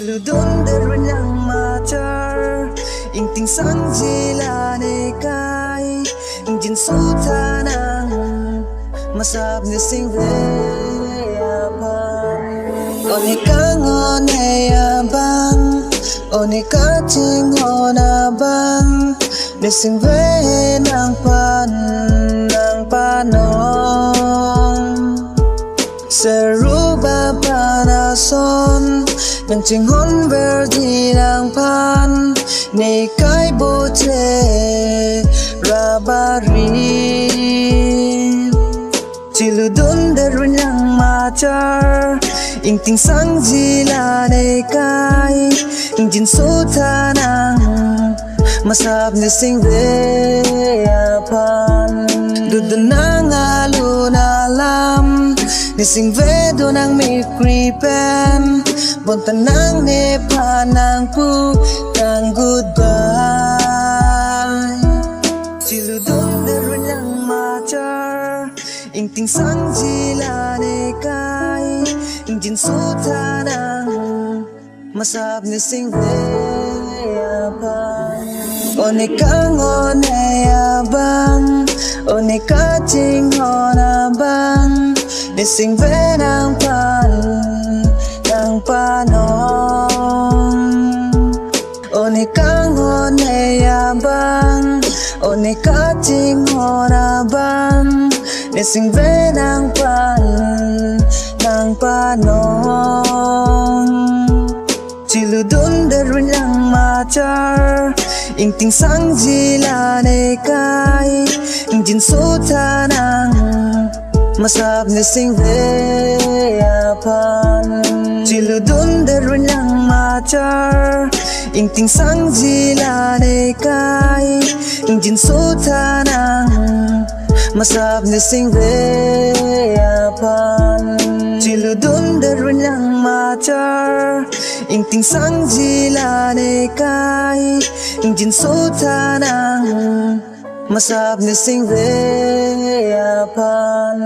Chiludun derun yang macar ing ting sang jila ne kai ing jin sultanang masab ni sing ve apa oni kanghon ne abang oni kating hona bang ni sing ve nang panon seruba panason nang chinghon verdi nang pan nei kai bote rabari chiludun derun yang macar ing ting sang jila nei kai ing jin sultanang masab ni sing ve apan dudunang alun alam ni sing ve donang mikripen bontanang ne panang pu tang goodbye chiludun derun yang macar ing ting sang jila ne kai ing jin sultanang masab ni sing ve apan one kanghon ne abang one kating hona bang ni sing ve nang panon one kanghon ne abang one kating hona bang ni sing ve nang panon chiludun derun yang macar ing ting sang jila ne kai ing jin sultanang masab ni sing ve apan chiludun derun yang macar ing ting sang jila ne kai ing jin sultanang masab ni sing ve apan chiludun derun yang macar ing ting sang jila ne kai ing jin sultanang masab ni sing ve apan